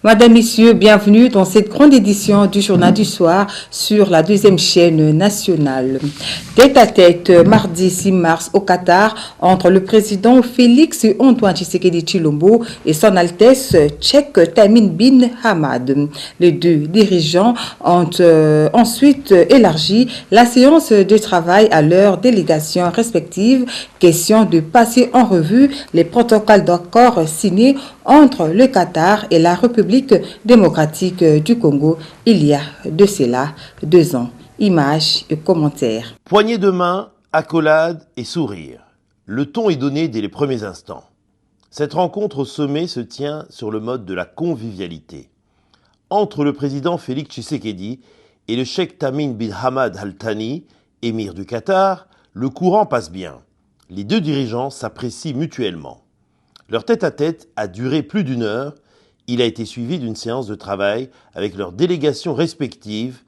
Madame, Messieurs, bienvenue dans cette grande édition du Journal du Soir sur la deuxième chaîne nationale. Tête à tête, mardi 6 mars au Qatar, entre le président Félix Antoine Tshisekedi Tshilombo et son Altesse tchèque Tamine Bin Hamad. Les deux dirigeants ont ensuite élargi la séance de travail à leurs délégations respectives. Question de passer en revue les protocoles d'accord signés entre le Qatar et la République démocratique du Congo il y a de cela 2 ans. Images et commentaires. Poignée de main, accolade et sourire. Le ton est donné dès les premiers instants. Cette rencontre au sommet se tient sur le mode de la convivialité. Entre le président Félix Tshisekedi et le cheikh Tamim bin Hamad Al Thani, émir du Qatar, le courant passe bien. Les deux dirigeants s'apprécient mutuellement. Leur tête-à-tête a duré plus d'1 heure. Il a été suivi d'une séance de travail avec leurs délégations respectives.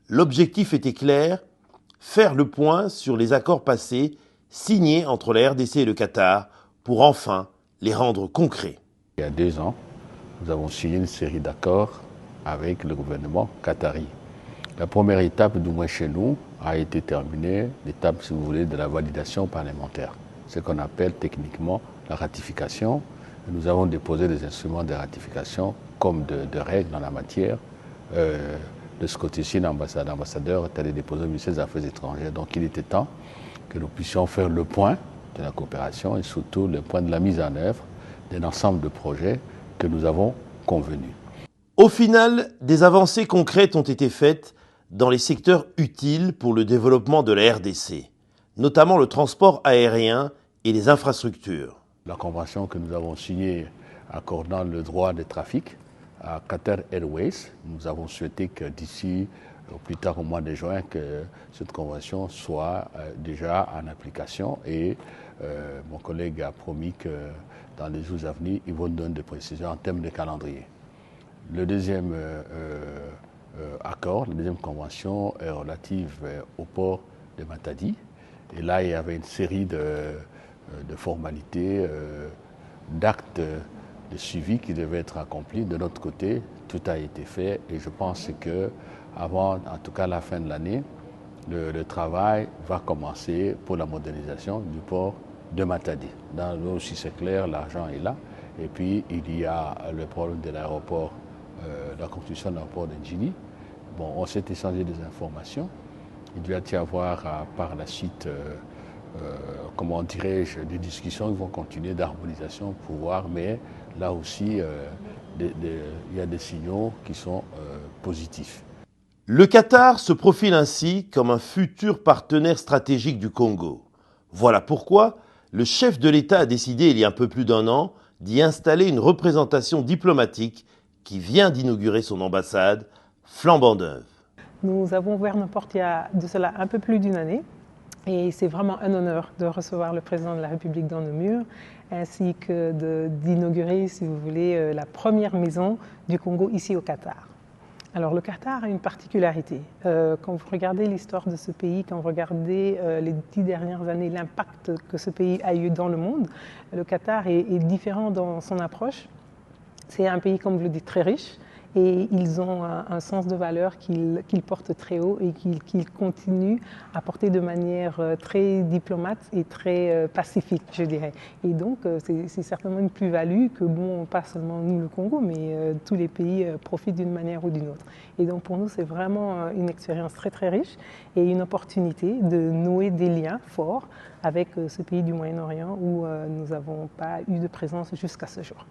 L'objectif était clair, faire le point sur les accords passés signés entre la RDC et le Qatar pour enfin les rendre concrets. Il y a 2 ans, nous avons signé une série d'accords avec le gouvernement qatari. La première étape, du moins chez nous, a été terminée, l'étape, si vous voulez, de la validation parlementaire, ce qu'on appelle techniquement la ratification. Nous avons déposé des instruments de ratification comme de règles en la matière. De ce côté-ci, l'ambassadeur est allé déposer au ministère des Affaires étrangères. Donc il était temps que nous puissions faire le point de la coopération et surtout le point de la mise en œuvre d'un ensemble de projets que nous avons convenus. Au final, des avancées concrètes ont été faites dans les secteurs utiles pour le développement de la RDC, notamment le transport aérien et les infrastructures. La convention que nous avons signée accordant le droit de trafic à Qatar Airways, nous avons souhaité que d'ici au plus tard au mois de juin, que cette convention soit déjà en application et mon collègue a promis que dans les jours à venir, ils vont donner des précisions en termes de calendrier. Le deuxième accord, la deuxième convention est relative au port de Matadi. Et là, il y avait une série de formalités, d'actes de suivi qui devaient être accomplis. De notre côté, tout a été fait et je pense que avant, en tout cas la fin de l'année, le travail va commencer pour la modernisation du port de Matadi. Dans l'eau aussi c'est clair, l'argent est là. Et puis il y a le problème de l'aéroport, la construction de l'aéroport de Njini. Bon, on s'est échangé des informations. Il doit y avoir par la suite comment dirais-je, des discussions qui vont continuer d'harmonisation pour voir, mais là aussi, il y a des signaux qui sont positifs. Le Qatar se profile ainsi comme un futur partenaire stratégique du Congo. Voilà pourquoi le chef de l'État a décidé, il y a un peu plus d'1 an, d'y installer une représentation diplomatique qui vient d'inaugurer son ambassade flambant neuve. Nous avons ouvert nos portes il y a de cela un peu plus d'1 année. Et c'est vraiment un honneur de recevoir le président de la République dans nos murs, ainsi que d'inaugurer, si vous voulez, la première maison du Congo ici au Qatar. Alors le Qatar a une particularité. Quand vous regardez l'histoire de ce pays, quand vous regardez les 10 dernières années, l'impact que ce pays a eu dans le monde, le Qatar est différent dans son approche. C'est un pays, comme vous le dites, très riche. Et ils ont un sens de valeur qu'ils portent très haut et qu'ils continuent à porter de manière très diplomate et très pacifique, je dirais. Et donc, c'est certainement une plus-value que, bon, pas seulement nous, le Congo, mais tous les pays profitent d'une manière ou d'une autre. Et donc, pour nous, c'est vraiment une expérience très, très riche et une opportunité de nouer des liens forts avec ce pays du Moyen-Orient où nous n'avons pas eu de présence jusqu'à ce jour.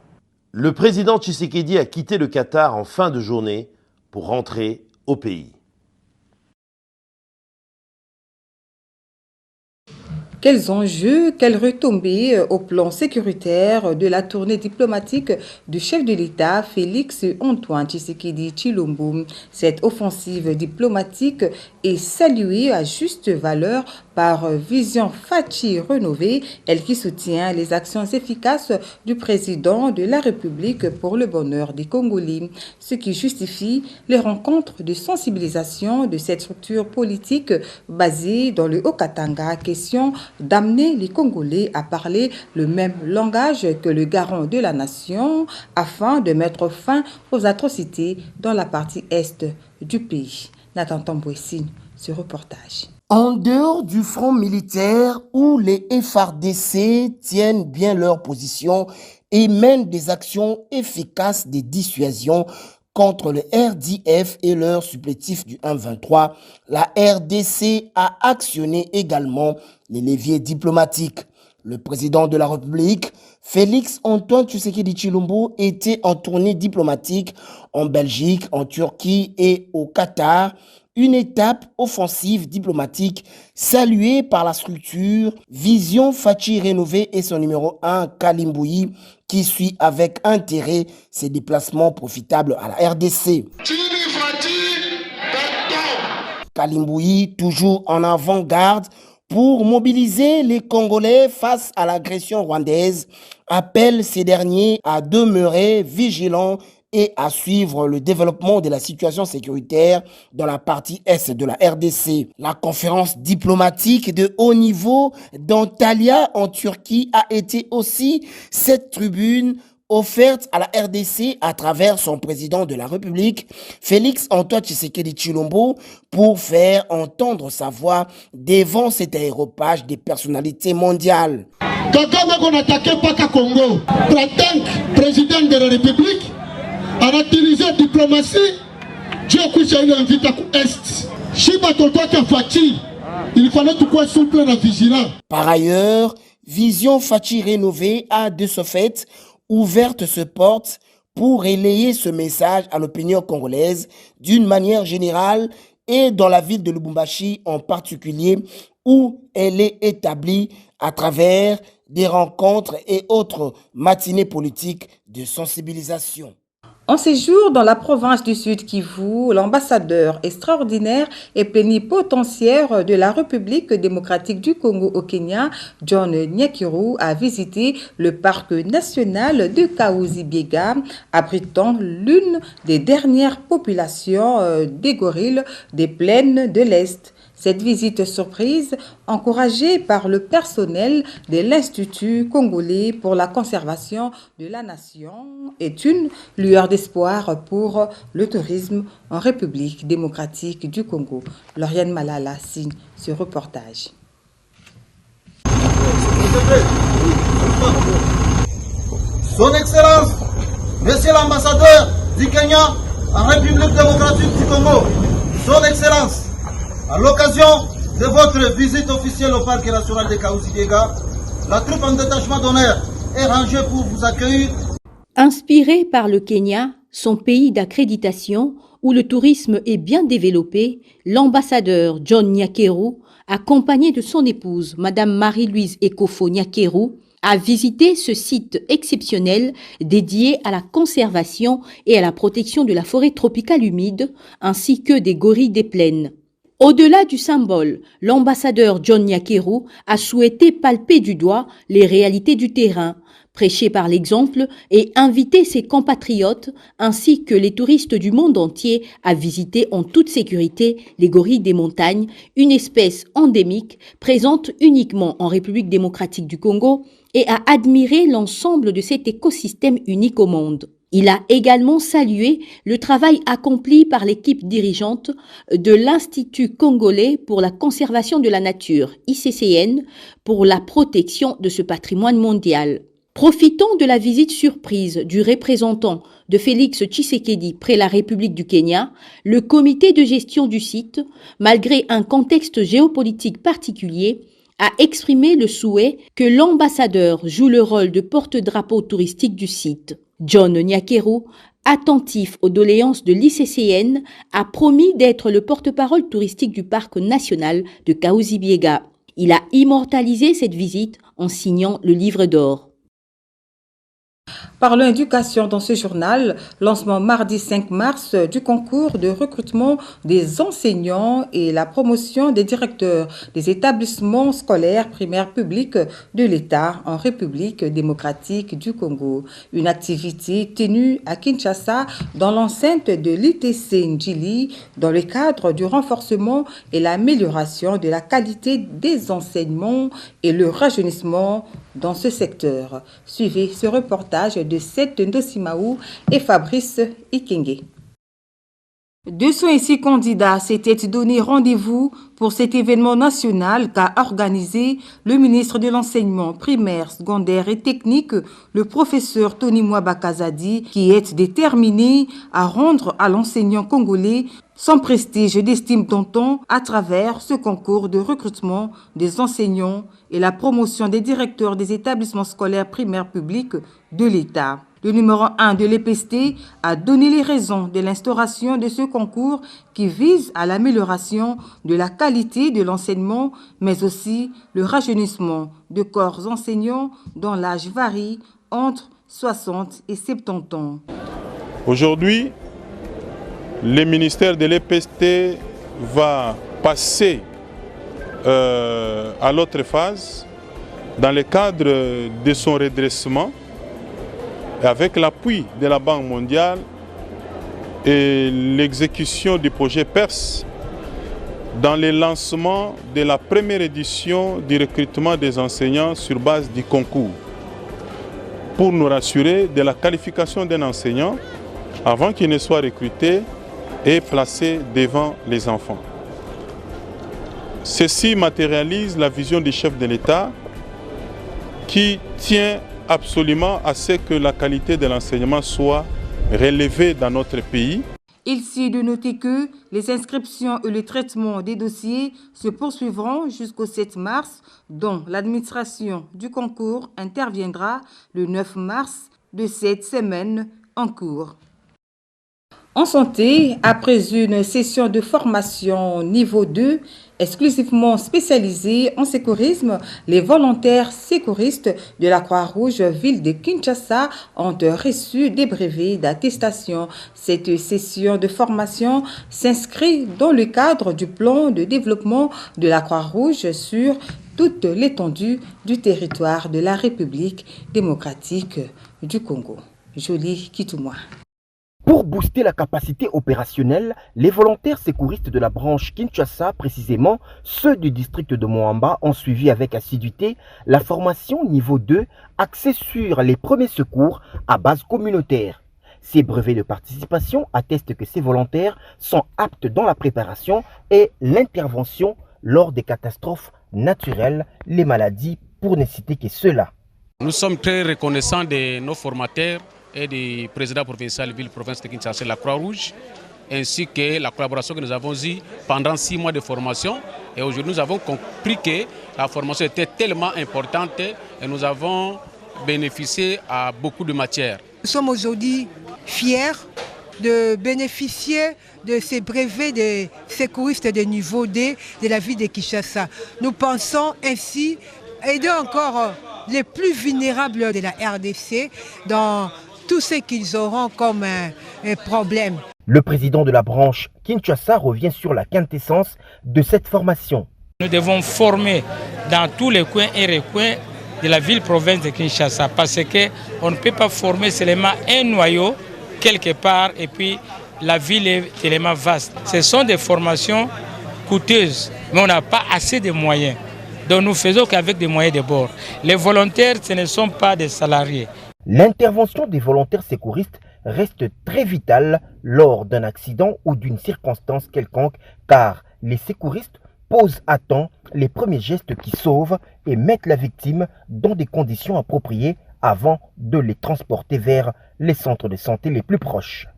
Le président Tshisekedi a quitté le Qatar en fin de journée pour rentrer au pays. Quels enjeux, quelles retombées au plan sécuritaire de la tournée diplomatique du chef de l'État Félix Antoine Tshisekedi Tshilombo. Cette offensive diplomatique est saluée à juste valeur par Vision Fachi Rénovée, elle qui soutient les actions efficaces du président de la République pour le bonheur des Congolais, ce qui justifie les rencontres de sensibilisation de cette structure politique basée dans le Haut-Katanga, question d'amener les Congolais à parler le même langage que le garant de la nation afin de mettre fin aux atrocités dans la partie est du pays. Nathan Tambouessine, ce reportage. En dehors du front militaire où les FARDC tiennent bien leur position et mènent des actions efficaces de dissuasion contre le RDF et leurs supplétifs du 1-23, la RDC a actionné également les leviers diplomatiques. Le président de la République, Félix Antoine Tshisekedi Tshilombo, était en tournée diplomatique en Belgique, en Turquie et au Qatar, une étape offensive diplomatique saluée par la structure Vision Fachi Rénovée et son numéro 1, Kalimbouyi, qui suit avec intérêt ses déplacements profitables à la RDC. Kalimbouyi, toujours en avant-garde pour mobiliser les Congolais face à l'agression rwandaise, appelle ces derniers à demeurer vigilants et à suivre le développement de la situation sécuritaire dans la partie est de la RDC. La conférence diplomatique de haut niveau d'Antalya en Turquie a été aussi cette tribune offerte à la RDC à travers son président de la République, Félix Antoine Tshisekedi Tshilombo, pour faire entendre sa voix devant cet aéropage des personnalités mondiales. Kagame qu'on attaquait pas qu'à Congo, le président de la République a utilisé la diplomatie, Dieu couche à une invite à l'Est. Shiba Toto Kafati, il fallait tout quoi souple et vigilant. Par ailleurs, Vision Fachi Rénovée a de ce fait ouverte se porte pour relayer ce message à l'opinion congolaise d'une manière générale et dans la ville de Lubumbashi en particulier où elle est établie à travers des rencontres et autres matinées politiques de sensibilisation. En séjour dans la province du Sud Kivu, l'ambassadeur extraordinaire et plénipotentiaire de la République démocratique du Congo au Kenya, John Nyakiru, a visité le parc national de Kahuzi-Biega, abritant l'une des dernières populations des gorilles des plaines de l'Est. Cette visite surprise, encouragée par le personnel de l'Institut congolais pour la conservation de la nation, est une lueur d'espoir pour le tourisme en République démocratique du Congo. Lauriane Malala signe ce reportage. Son Excellence, Monsieur l'ambassadeur du Kenya en République démocratique du Congo, Son Excellence, à l'occasion de votre visite officielle au parc national de Kahuzi-Biega, la troupe en détachement d'honneur est rangée pour vous accueillir. Inspiré par le Kenya, son pays d'accréditation où le tourisme est bien développé, l'ambassadeur John Nyakeru, accompagné de son épouse, Madame Marie-Louise Ekofo Nyakeru, a visité ce site exceptionnel dédié à la conservation et à la protection de la forêt tropicale humide ainsi que des gorilles des plaines. Au-delà du symbole, l'ambassadeur John Nyakeru a souhaité palper du doigt les réalités du terrain, prêcher par l'exemple et inviter ses compatriotes ainsi que les touristes du monde entier à visiter en toute sécurité les gorilles des montagnes, une espèce endémique présente uniquement en République démocratique du Congo, et à admirer l'ensemble de cet écosystème unique au monde. Il a également salué le travail accompli par l'équipe dirigeante de l'Institut congolais pour la conservation de la nature, ICCN, pour la protection de ce patrimoine mondial. Profitant de la visite surprise du représentant de Félix Tshisekedi près la République du Kenya, le comité de gestion du site, malgré un contexte géopolitique particulier, a exprimé le souhait que l'ambassadeur joue le rôle de porte-drapeau touristique du site. John Nyakeru, attentif aux doléances de l'ICCN, a promis d'être le porte-parole touristique du parc national de Kahuzi-Biega. Il a immortalisé cette visite en signant le livre d'or. Parlons éducation dans ce journal. Lancement mardi 5 mars du concours de recrutement des enseignants et la promotion des directeurs des établissements scolaires primaires publics de l'État en République démocratique du Congo. Une activité tenue à Kinshasa dans l'enceinte de l'ITC Njili dans le cadre du renforcement et l'amélioration de la qualité des enseignements et le rajeunissement dans ce secteur. Suivez ce reportage de Seth Ndosimaou et Fabrice Ikenge. 206 candidats s'étaient donné rendez-vous pour cet événement national qu'a organisé le ministre de l'Enseignement primaire, secondaire et technique, le professeur Tony Mwabakazadi, qui est déterminé à rendre à l'enseignant congolais son prestige d'estime d'antan à travers ce concours de recrutement des enseignants et la promotion des directeurs des établissements scolaires primaires publics de l'État. Le numéro 1 de l'EPST a donné les raisons de l'instauration de ce concours qui vise à l'amélioration de la qualité de l'enseignement, mais aussi le rajeunissement de corps enseignants dont l'âge varie entre 60 et 70 ans. Aujourd'hui, le ministère de l'EPST va passer à l'autre phase dans le cadre de son redressement avec l'appui de la Banque mondiale et l'exécution du projet PERS dans le lancement de la première édition du recrutement des enseignants sur base du concours pour nous rassurer de la qualification d'un enseignant avant qu'il ne soit recruté et placé devant les enfants. Ceci matérialise la vision du chef de l'État qui tient absolument à ce que la qualité de l'enseignement soit relevée dans notre pays. Il suffit de noter que les inscriptions et le traitement des dossiers se poursuivront jusqu'au 7 mars, dont l'administration du concours interviendra le 9 mars de cette semaine en cours. En santé, après une session de formation niveau 2, exclusivement spécialisée en sécurisme, les volontaires sécuristes de la Croix-Rouge ville de Kinshasa ont reçu des brevets d'attestation. Cette session de formation s'inscrit dans le cadre du plan de développement de la Croix-Rouge sur toute l'étendue du territoire de la République démocratique du Congo. Jolie Kitouma. Pour booster la capacité opérationnelle, les volontaires sécuristes de la branche Kinshasa, précisément ceux du district de Moamba, ont suivi avec assiduité la formation niveau 2 axée sur les premiers secours à base communautaire. Ces brevets de participation attestent que ces volontaires sont aptes dans la préparation et l'intervention lors des catastrophes naturelles, les maladies, pour ne citer que ceux-là. Nous sommes très reconnaissants de nos formateurs et du président provincial ville-province de Kinshasa, la Croix-Rouge, ainsi que la collaboration que nous avons eue pendant 6 mois de formation. Et aujourd'hui, nous avons compris que la formation était tellement importante et nous avons bénéficié à beaucoup de matières. Nous sommes aujourd'hui fiers de bénéficier de ces brevets de sécuristes de niveau D de la ville de Kinshasa. Nous pensons ainsi aider encore les plus vulnérables de la RDC dans tout ce qu'ils auront comme un problème. Le président de la branche Kinshasa revient sur la quintessence de cette formation. Nous devons former dans tous les coins et recoins de la ville-province de Kinshasa parce qu'on ne peut pas former seulement un noyau quelque part et puis la ville est tellement vaste. Ce sont des formations coûteuses, mais on n'a pas assez de moyens. Donc nous faisons qu'avec des moyens de bord. Les volontaires, ce ne sont pas des salariés. L'intervention des volontaires sécuristes reste très vitale lors d'un accident ou d'une circonstance quelconque car les sécuristes posent à temps les premiers gestes qui sauvent et mettent la victime dans des conditions appropriées avant de les transporter vers les centres de santé les plus proches.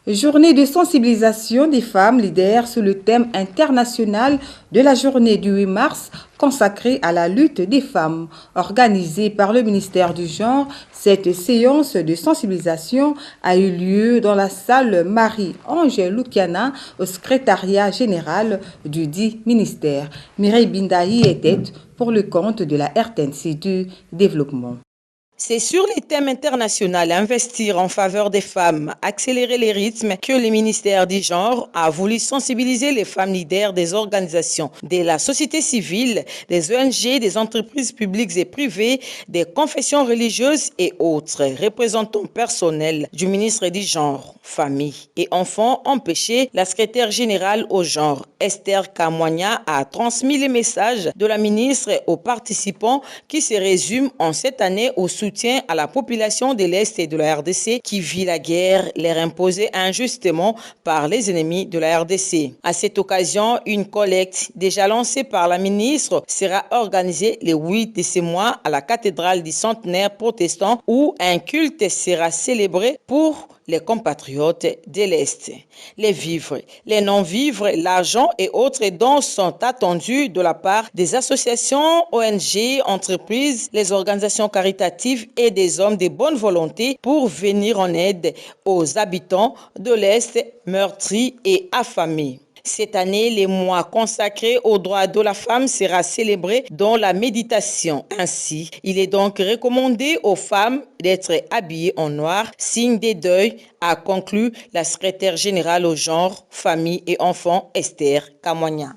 Journée de sensibilisation des femmes leaders sous le thème international de la journée du 8 mars consacrée à la lutte des femmes. Organisée par le ministère du Genre, cette séance de sensibilisation a eu lieu dans la salle Marie-Angèle Lukiana au secrétariat général du dit ministère. Mireille Bindahi était pour le compte de la RTNC du développement. C'est sur les thèmes internationaux, investir en faveur des femmes, accélérer les rythmes, que le ministère du Genre a voulu sensibiliser les femmes leaders des organisations de la société civile, des ONG, des entreprises publiques et privées, des confessions religieuses et autres. Représentants personnels du ministre du Genre, Famille et Enfants empêchés, la secrétaire générale au genre, Esther Kamwanya, a transmis les messages de la ministre aux participants qui se résument en cette année au soutien à la population de l'Est et de la RDC qui vit la guerre, leur imposée injustement par les ennemis de la RDC. À cette occasion, une collecte déjà lancée par la ministre sera organisée le 8 de ce mois à la cathédrale du Centenaire protestant où un culte sera célébré pour les compatriotes de l'Est. Les vivres, les non-vivres, l'argent et autres dons sont attendus de la part des associations, ONG, entreprises, les organisations caritatives et des hommes de bonne volonté pour venir en aide aux habitants de l'Est meurtris et affamés. Cette année, le mois consacré aux droits de la femme sera célébré dans la méditation. Ainsi, il est donc recommandé aux femmes d'être habillées en noir, signe des deuils, a conclu la secrétaire générale au genre, famille et enfants, Esther Kamwanya.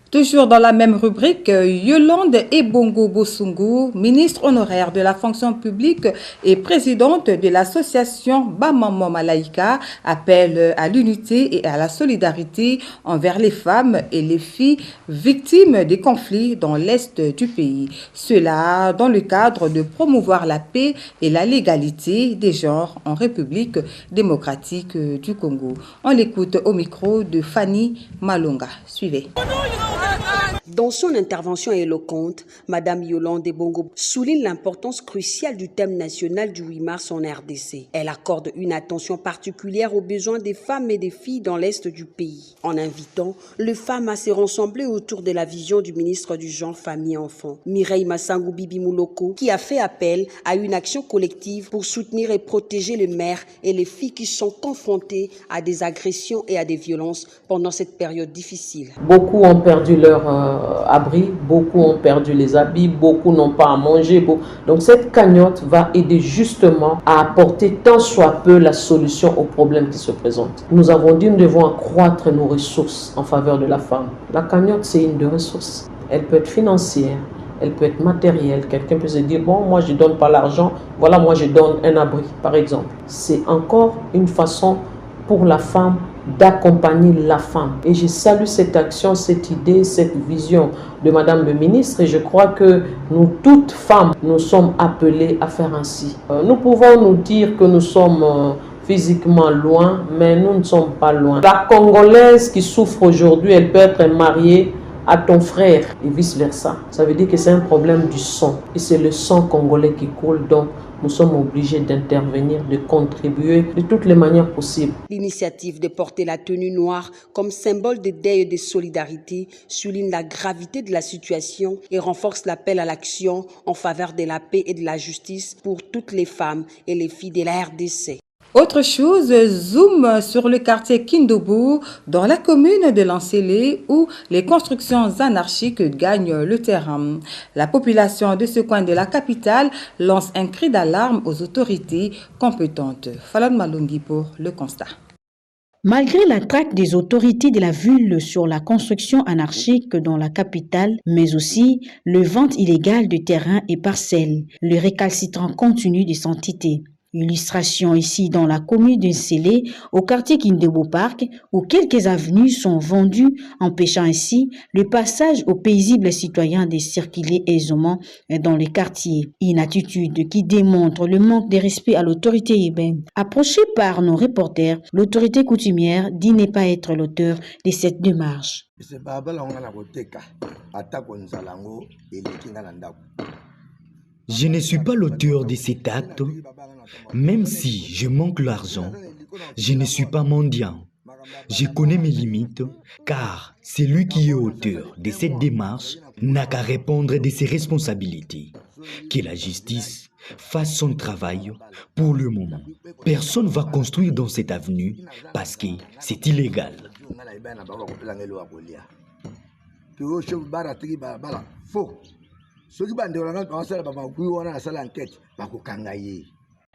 Toujours dans la même rubrique, Yolande Ebongo Bosungu, ministre honoraire de la fonction publique et présidente de l'association Bamamo Malaika, appelle à l'unité et à la solidarité envers les femmes et les filles victimes des conflits dans l'est du pays. Cela dans le cadre de promouvoir la paix et la légalité des genres en République démocratique du Congo. On l'écoute au micro de Fanny Malonga. Suivez. Dans son intervention éloquente, Madame Yolande Ebongo souligne l'importance cruciale du thème national du 8 mars en RDC. Elle accorde une attention particulière aux besoins des femmes et des filles dans l'est du pays, en invitant les femmes à se rassembler autour de la vision du ministre du Genre, Famille et Enfants, Mireille Massango Bibi Mouloko, qui a fait appel à une action collective pour soutenir et protéger les mères et les filles qui sont confrontées à des agressions et à des violences pendant cette période difficile. Beaucoup ont perdu leur abri, beaucoup ont perdu les habits, beaucoup n'ont pas à manger. Donc cette cagnotte va aider justement à apporter tant soit peu la solution aux problèmes qui se présentent. Nous avons dit que nous devons accroître nos ressources en faveur de la femme. La cagnotte, c'est une de ressources. Elle peut être financière, elle peut être matérielle. Quelqu'un peut se dire, bon, moi je ne donne pas l'argent, voilà, moi je donne un abri, par exemple. C'est encore une façon pour la femme d'accompagner la femme. Et je salue cette action, cette idée, cette vision de Madame le ministre et je crois que nous, toutes femmes, nous sommes appelées à faire ainsi. Nous pouvons nous dire que nous sommes physiquement loin, mais nous ne sommes pas loin. La Congolaise qui souffre aujourd'hui, elle peut être mariée à ton frère et vice-versa. Ça veut dire que c'est un problème du sang et c'est le sang congolais qui coule, donc nous sommes obligés d'intervenir, de contribuer de toutes les manières possibles. L'initiative de porter la tenue noire comme symbole de deuil et de solidarité souligne la gravité de la situation et renforce l'appel à l'action en faveur de la paix et de la justice pour toutes les femmes et les filles de la RDC. Autre chose, zoom sur le quartier Kindobu, dans la commune de Lancélé, où les constructions anarchiques gagnent le terrain. La population de ce coin de la capitale lance un cri d'alarme aux autorités compétentes. Falon Malungi pour le constat. Malgré la traque des autorités de la ville sur la construction anarchique dans la capitale, mais aussi le vente illégal de terrains et parcelles, le récalcitrant continue de s'entité. Illustration ici dans la commune de Nsélé, au quartier Kindobu Park, où quelques avenues sont vendues, empêchant ainsi le passage aux paisibles citoyens de circuler aisément dans le quartier. Une attitude qui démontre le manque de respect à l'autorité urbaine. Approchée par nos reporters, l'autorité coutumière dit ne pas être l'auteur de cette démarche. Je ne suis pas l'auteur de cet acte, même si je manque l'argent, je ne suis pas mendiant. Je connais mes limites, car celui qui est auteur de cette démarche n'a qu'à répondre de ses responsabilités. Que la justice fasse son travail pour le moment. Personne ne va construire dans cette avenue parce que c'est illégal.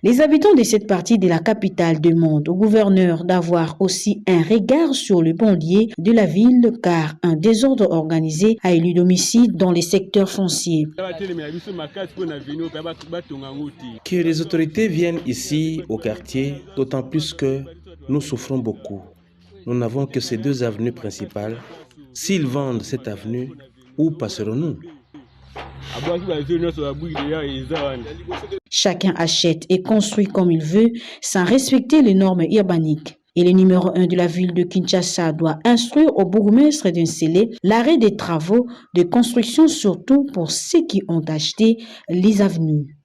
Les habitants de cette partie de la capitale demandent au gouverneur d'avoir aussi un regard sur le banlieue de la ville car un désordre organisé a élu domicile dans les secteurs fonciers. Que les autorités viennent ici au quartier, d'autant plus que nous souffrons beaucoup. Nous n'avons que ces deux avenues principales. S'ils vendent cette avenue, où passerons-nous? Chacun achète et construit comme il veut sans respecter les normes urbaniques. Et le numéro 1 de la ville de Kinshasa doit instruire au bourgmestre d'installer l'arrêt des travaux de construction, surtout pour ceux qui ont acheté les avenues.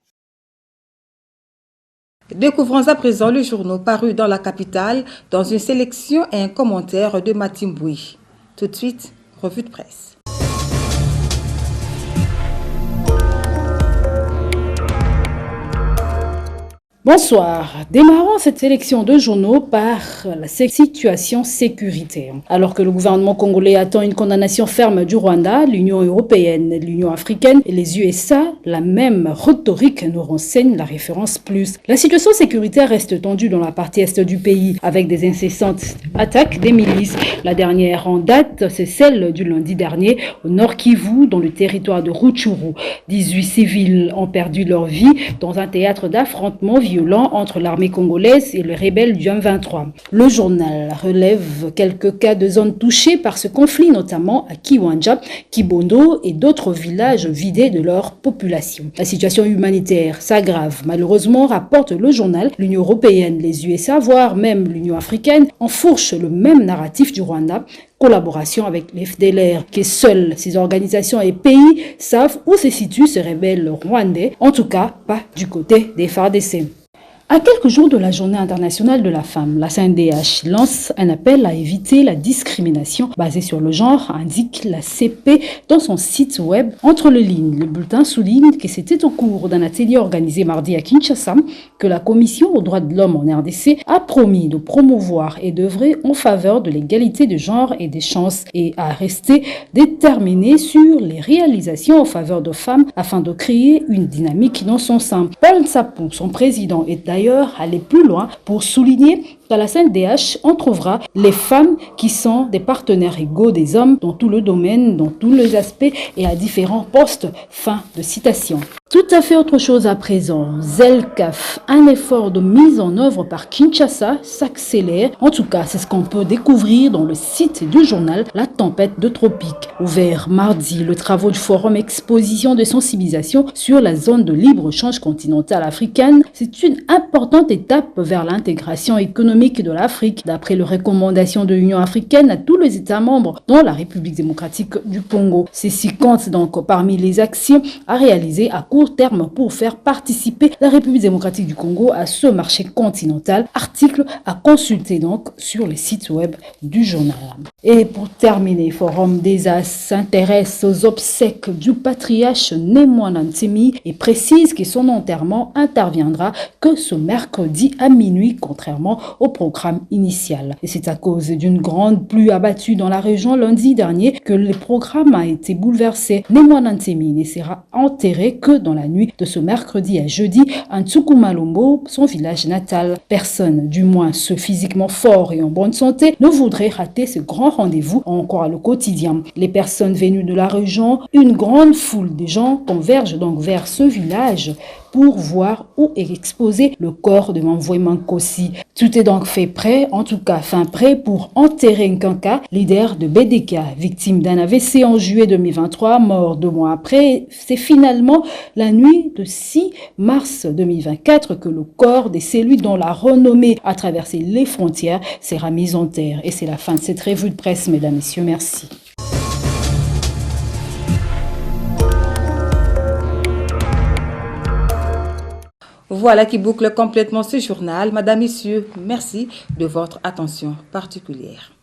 Découvrons à présent le journal paru dans la capitale dans une sélection et un commentaire de Matimboui. Tout de suite, revue de presse. Bonsoir. Démarrons cette sélection de journaux par la situation sécuritaire. Alors que le gouvernement congolais attend une condamnation ferme du Rwanda, l'Union européenne, l'Union africaine et les USA, la même rhétorique nous renseigne la référence plus. La situation sécuritaire reste tendue dans la partie est du pays avec des incessantes attaques des milices. La dernière en date, c'est celle du lundi dernier au Nord Kivu, dans le territoire de Rutshuru. 18 civils ont perdu leur vie dans un théâtre d'affrontements violents entre l'armée congolaise et les rebelles du M23. Le journal relève quelques cas de zones touchées par ce conflit, notamment à Kiwanja, Kibondo et d'autres villages vidés de leur population. La situation humanitaire s'aggrave. Malheureusement, rapporte le journal, l'Union européenne, les USA, voire même l'Union africaine, enfourchent le même narratif du Rwanda, collaboration avec les FDLR, que seules ces organisations et pays savent où se situent ces rebelles rwandais, en tout cas pas du côté des FARDC. À quelques jours de la Journée internationale de la femme, la CNDH lance un appel à éviter la discrimination basée sur le genre, indique la CP dans son site web. Entre les lignes, le bulletin souligne que c'était au cours d'un atelier organisé mardi à Kinshasa que la Commission aux droits de l'homme en RDC a promis de promouvoir et d'œuvrer en faveur de l'égalité de genre et des chances et à rester déterminée sur les réalisations en faveur de femmes afin de créer une dynamique dans son sein. Paul Nsapou, son président, est d'ailleurs aller plus loin pour souligner qu'à la CNDH, on trouvera les femmes qui sont des partenaires égaux des hommes dans tout le domaine, dans tous les aspects et à différents postes. Fin de citation. Tout à fait autre chose à présent. Zelkaf, un effort de mise en œuvre par Kinshasa s'accélère. En tout cas, c'est ce qu'on peut découvrir dans le site du journal La Tempête de Tropique. Ouvert mardi, le travaux du forum exposition de sensibilisation sur la zone de libre-échange continentale africaine. C'est une importante étape vers l'intégration économique de l'Afrique, d'après les recommandations de l'Union africaine à tous les États membres dans la République démocratique du Congo. Ceci compte donc parmi les actions à réaliser à court terme pour faire participer la République démocratique du Congo à ce marché continental. Article à consulter donc sur le site web du journal. Et pour terminer, Forum des As s'intéresse aux obsèques du patriarche Némoana Ntemi et précise que son enterrement interviendra que ce mercredi à minuit, contrairement au programme initial. Et c'est à cause d'une grande pluie abattue dans la région lundi dernier que le programme a été bouleversé. Némoana Ntemi ne sera enterré que dans la nuit de ce mercredi à jeudi à Ntsukumalombo, son village natal. Personne, du moins ceux physiquement forts et en bonne santé, ne voudrait rater ce grand rendez-vous encore le quotidien. Les personnes venues de la région, une grande foule de gens convergent donc vers ce village pour voir où est exposé le corps de Mamvoué Mankossi. Tout est donc fait prêt, en tout cas fin prêt pour enterrer Nkanka, leader de BDK, victime d'un AVC en juillet 2023, mort 2 mois après. C'est finalement la nuit de 6 mars 2024 que le corps de celui dont la renommée a traversé les frontières sera mis en terre. Et c'est la fin de cette revue de presse, mesdames, messieurs. Merci. Voilà qui boucle complètement ce journal. Madame, Messieurs, merci de votre attention particulière.